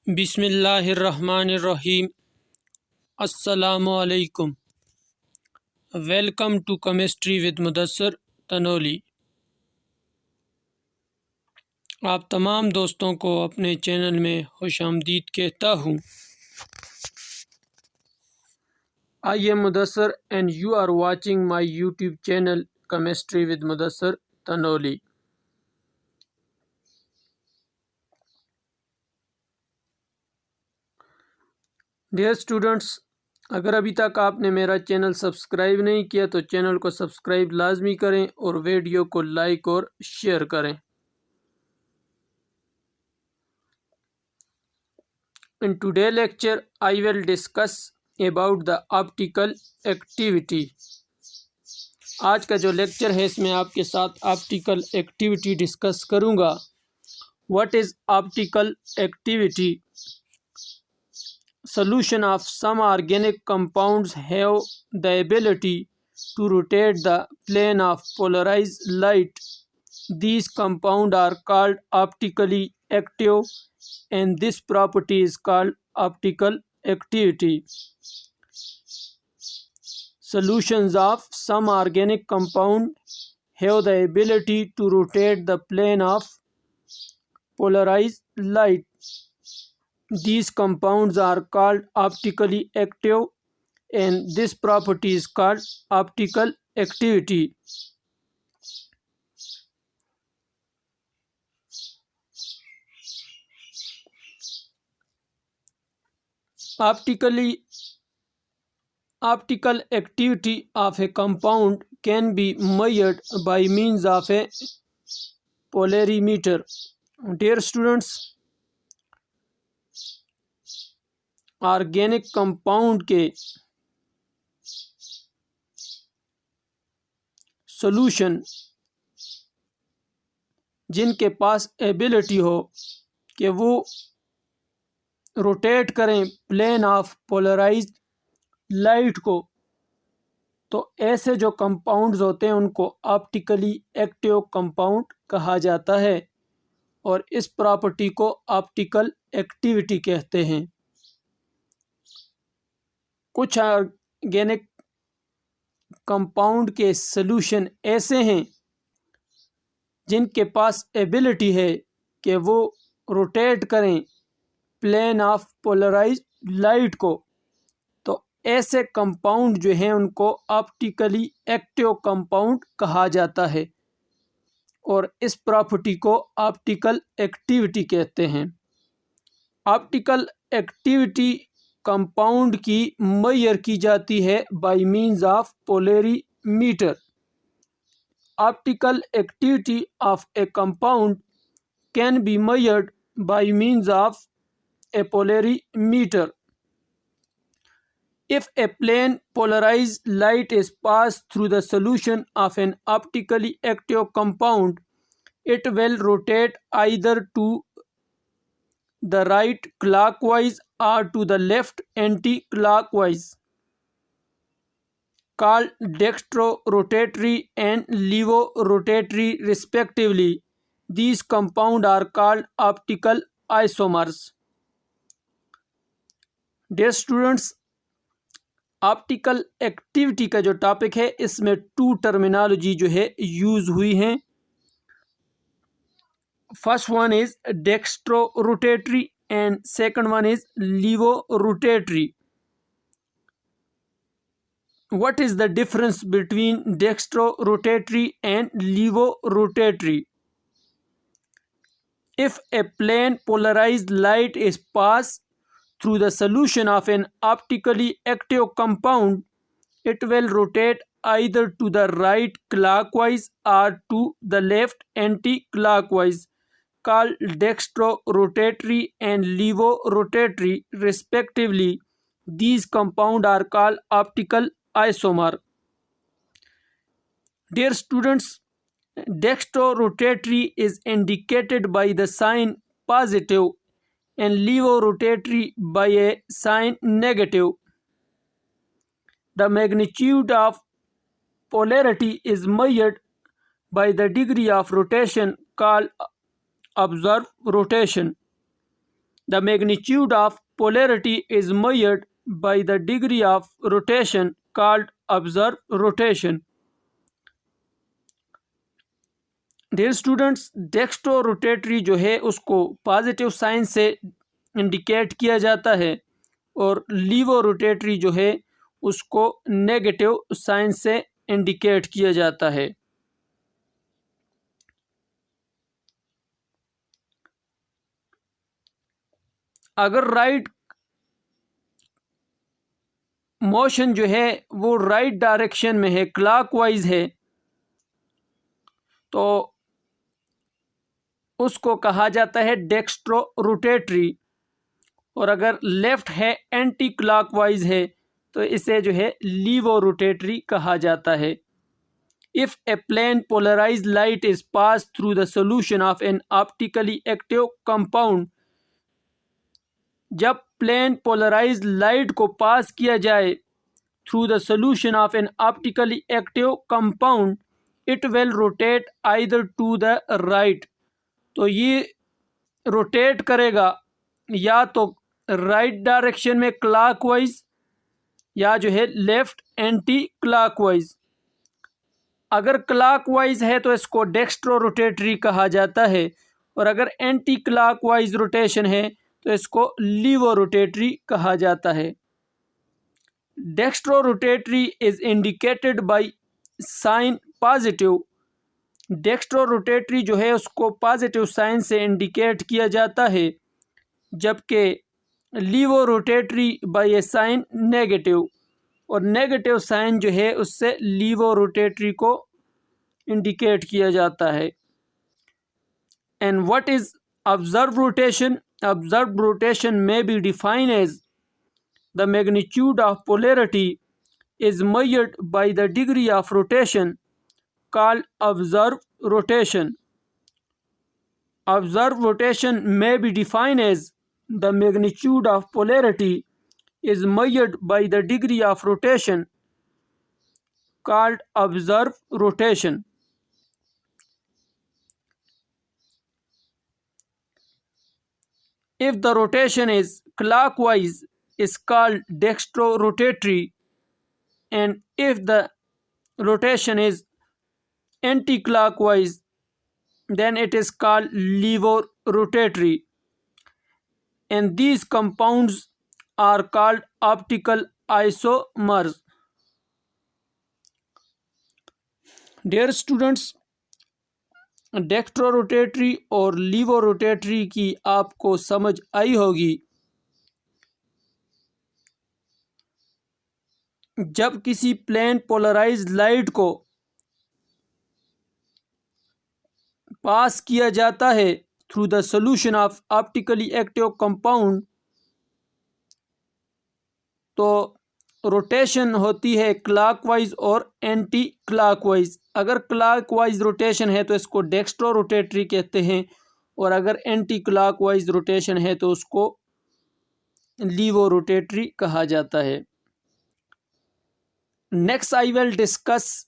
बिस्मिल्लाहिर्रहमानिर्रहीम। अस्सलामुअलैकुम। Welcome to chemistry with Mudassar Tanoli. आप तमाम दोस्तों को अपने चैनल में खुशामदीद कहता हूँ। I am Mudassar and you are watching my YouTube channel chemistry with Mudassar Tanoli. Dear students, अगर अभी तक आपने मेरा चैनल सब्सक्राइब नहीं किया तो चैनल को सब्सक्राइब लाजमी करें और वीडियो को लाइक और शेयर करें। In today's lecture, I will discuss about the optical activity. आज का जो लेक्चर है इसमें आपके साथ ऑप्टिकल एक्टिविटी डिस्कस करूंगा। What is optical activity? Solution of some organic compounds have the ability to rotate the plane of polarized light. These compounds are called optically active and this property is called optical activity. Solutions of some organic compound have the ability to rotate the plane of polarized light. These compounds are called optically active and this property is called optical activity. Optical activity of a compound can be measured by means of a polarimeter. Dear students, organic compound के solution जिनके पास ability हो कि वो rotate करें plane of polarised light को, तो ऐसे जो कंपाउंड्स होते हैं उनको ऑप्टिकली एक्टिव कंपाउंड कहा जाता है और इस प्रॉपर्टी को ऑप्टिकल एक्टिविटी कहते हैं। कुछ ऑर्गेनिक कंपाउंड के सॉल्यूशन ऐसे हैं जिनके पास एबिलिटी है कि वो रोटेट करें प्लेन ऑफ पोलराइज्ड लाइट को, तो ऐसे कंपाउंड जो हैं उनको ऑप्टिकली एक्टिव कंपाउंड कहा जाता है और इस प्रॉपर्टी को ऑप्टिकल एक्टिविटी कहते हैं। ऑप्टिकल एक्टिविटी कंपाउंड की मेजर की जाती है by means of polarimeter. Optical activity of A compound can be measured by means of a polarimeter. If a plane polarized light is passed through the solution of an optically active compound, it will rotate either to the right clockwise or to the left anti-clockwise, called dextro-rotatory and levo-rotatory respectively. These compounds are called optical isomers. Dear students, optical activity का जो topic है इसमें to terminology जो है use हुई हैं। First one is dextro rotatory and second one is laevo rotatory. What is the difference between dextro rotatory and laevo rotatory? If a plane polarized light is passed through the solution of an optically active compound, it will rotate either to the right clockwise or to the left anti-clockwise, called dextro-rotatory and levo-rotatory respectively. These compounds are called optical isomer. Dear students, dextro-rotatory is indicated by the sign positive and levo-rotatory by a sign negative. The magnitude of polarity is measured by the degree of rotation called observed rotation. The magnitude of polarity is measured by the degree of rotation called observed rotation. Dear students, dextro rotatory जो है उसको positive sign से indicate किया जाता है और लीवो rotatory जो है उसको नेगेटिव साइन से इंडिकेट किया जाता है। अगर राइट मोशन जो है वो राइट डायरेक्शन में है, क्लॉकवाइज है, तो उसको कहा जाता है डेक्स्ट्रो रोटेटरी। और अगर लेफ्ट है, एंटी क्लॉकवाइज है, तो इसे जो है लीवो रोटेटरी कहा जाता है। If a plane polarised light is pass through the solution of an optically active compound, जब प्लेन पोलराइज्ड लाइट को पास किया जाए through the solution of an optically active compound, it will rotate either to the right, तो ये rotate करेगा या तो right direction में क्लॉकवाइज या जो है लेफ्ट एंटी क्लॉकवाइज। अगर क्लॉकवाइज है तो इसको डेक्स्ट्रो रोटेटरी कहा जाता है, और अगर एंटी क्लॉकवाइज रोटेशन है तो इसको लीवो रोटेटरी कहा जाता है। Dextro rotatory is indicated by sign positive. Dextro rotatory जो है उसको पॉजिटिव साइन से इंडिकेट किया जाता है, जबकि लीवो रोटेटरी बाय ए साइन नेगेटिव, और नेगेटिव साइन जो है उससे लीवो रोटेटरी को इंडिकेट किया जाता है। And what is observe rotation? Observe rotation में be defined as the magnitude of polarity is measured by the degree of rotation called observed rotation. Observed rotation may be defined as the magnitude of polarity is measured by the degree of rotation called observed rotation. If the rotation is clockwise is called dextrorotatory, and if the rotation is anti-clockwise, then it is called levorotatory, and these compounds are called optical isomers. Dear students, dextrorotatory और लीवोरोटेटरी की आपको समझ आई होगी। जब किसी plane polarised light को pass किया जाता है through the solution of optically active compound, तो रोटेशन होती है क्लॉकवाइज और एंटी क्लॉकवाइज। अगर क्लॉकवाइज रोटेशन है तो इसको डेक्स्ट्रो रोटेटरी कहते हैं, और अगर एंटी क्लॉकवाइज रोटेशन है तो उसको लीवो रोटेटरी कहा जाता है। Next I will discuss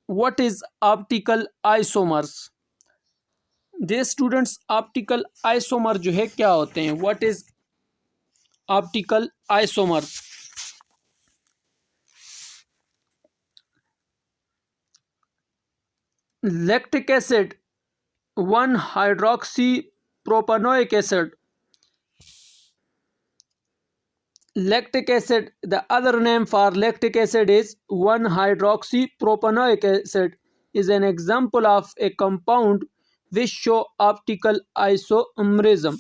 what is optical isomers. J students, optical isomer जो है क्या होते हैं? What is optical isomers? Lactic acid 1-hydroxypropanoic acid. Lactic acid, the other name for lactic acid is 1-hydroxypropanoic acid, is an example of a compound which show optical isomerism.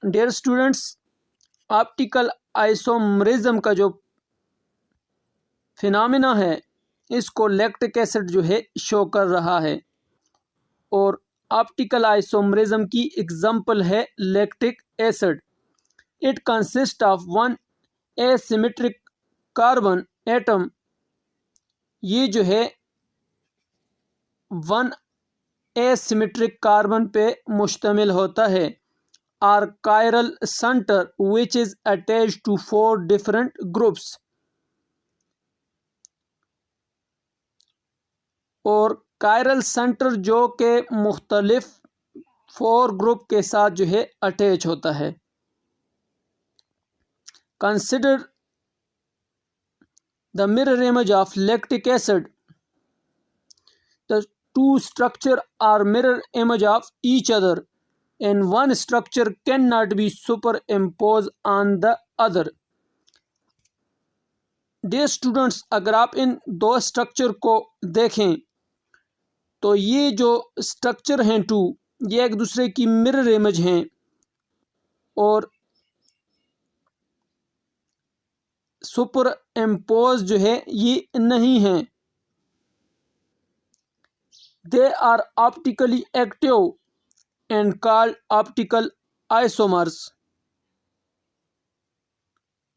Dear students, optical isomerism का जो phenomena है इसको lactic acid जो है show कर रहा है, और ऑप्टिकल आइसोमरिज्म की एग्जांपल है lactic acid. It consist of 1 asymmetric carbon atom. ये जो है 1 एसिमेट्रिक कार्बन पे मुश्तमिल होता है। Are chiral centre which is attached to 4 different groups. और कायरल सेंटर जो के मुख्तलिफ फोर ग्रुप के साथ जो है अटैच होता है। Consider the mirror image of lactic acid. The two structure are mirror image of each other and one structure cannot be superimposed on the other। Dear students, अगर आप इन दो स्ट्रक्चर को देखें तो ये जो स्ट्रक्चर हैं टू, ये एक दूसरे की मिरर इमेज हैं और सुपर इम्पोज जो है ये नहीं हैं। They are optically active and called optical isomers।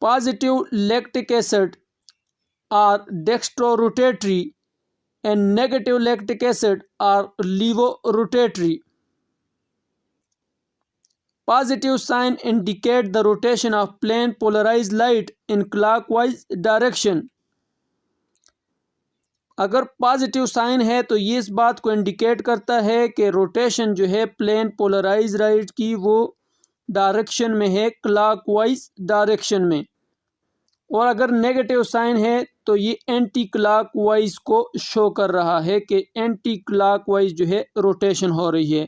Positive lactic acid are dextrorotatory and negative lactic acid are levorotatory। Positive sign indicate the rotation of plane polarized light in clockwise direction। अगर positive sign है तो ये इस बात को indicate करता है कि रोटेशन जो है प्लेन पोलराइज लाइट की वो डायरेक्शन में है, क्लॉकवाइज डायरेक्शन में। और अगर नेगेटिव साइन है तो ये एंटी क्लॉकवाइज को शो कर रहा है कि एंटी क्लॉकवाइज जो है रोटेशन हो रही है।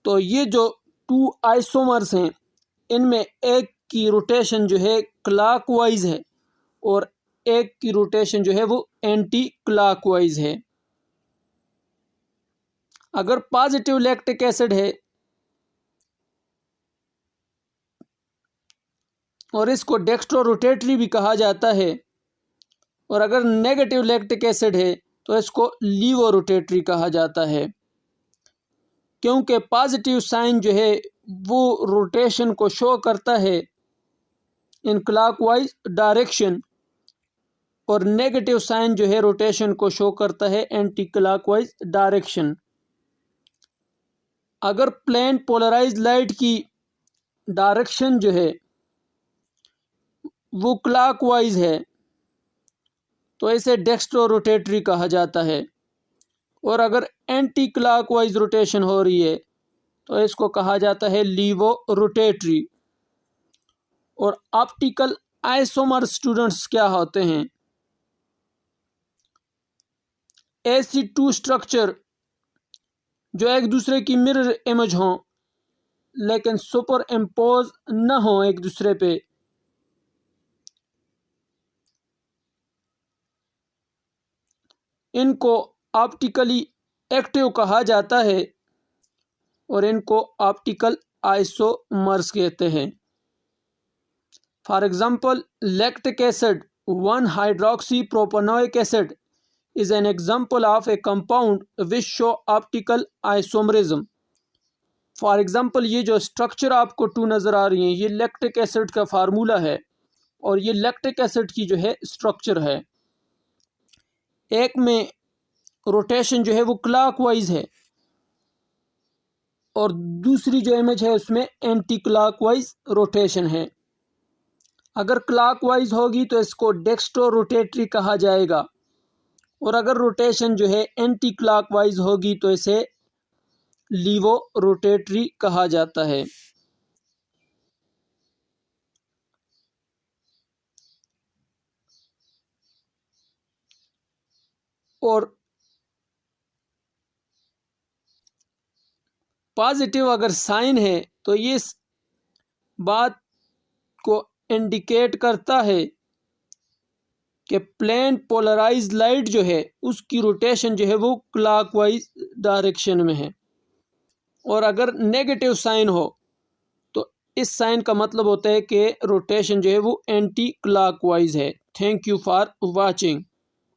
तो ये जो टू आइसोमर्स हैं इनमें एक की रोटेशन जो है क्लॉकवाइज है और एक की रोटेशन जो है वो एंटी क्लॉकवाइज है। अगर पॉजिटिव लैक्टिक एसिड है और इसको डेक्स्ट्रोरोटेटरी भी कहा जाता है, और अगर नेगेटिव लैक्टिक एसिड है तो इसको लीवोरोटेटरी कहा जाता है, क्योंकि पॉजिटिव साइन जो है वो रोटेशन को शो करता है इन क्लॉकवाइज डायरेक्शन और नेगेटिव साइन जो है रोटेशन को शो करता है एंटी क्लॉकवाइज डायरेक्शन। अगर प्लेन पोलराइज लाइट की डायरेक्शन जो है वो क्लॉकवाइज है तो इसे डेक्स्ट्रोरोटेटरी कहा जाता है, और अगर एंटी क्लॉकवाइज रोटेशन हो रही है तो इसको कहा जाता है लीवोरोटेटरी। और ऑप्टिकल आइसोमर स्टूडेंट्स क्या होते हैं? ऐसी टू स्ट्रक्चर जो एक दूसरे की मिरर इमेज हों लेकिन सुपर इम्पोज न हो एक दूसरे पे, इनको ऑप्टिकली एक्टिव कहा जाता है और इनको ऑप्टिकल आइसोमर्स कहते हैं। For example, lactic acid 1-hydroxypropanoic acid is an example of a compound which show optical isomerism। For example, ये जो स्ट्रक्चर आपको टू नज़र आ रही हैं ये लैक्टिक एसिड का फार्मूला है और ये लैक्टिक एसिड की जो है स्ट्रक्चर है। एक में रोटेशन जो है वो क्लॉकवाइज है और दूसरी जो इमेज है उसमें एंटी क्लॉकवाइज रोटेशन है। अगर क्लॉकवाइज होगी तो इसको डेक्स्ट्रोरोटेटरी कहा जाएगा, और अगर रोटेशन जो है एंटी क्लॉकवाइज होगी तो इसे लीवोरोटेटरी कहा जाता है। और पॉजिटिव अगर साइन है तो ये इस बात को इंडिकेट करता है कि प्लेन पोलराइज लाइट जो है उसकी रोटेशन जो है वो क्लॉकवाइज डायरेक्शन में है, और अगर नेगेटिव साइन हो तो इस साइन का मतलब होता है कि रोटेशन जो है वो एंटी क्लॉकवाइज है। Thank you for watching.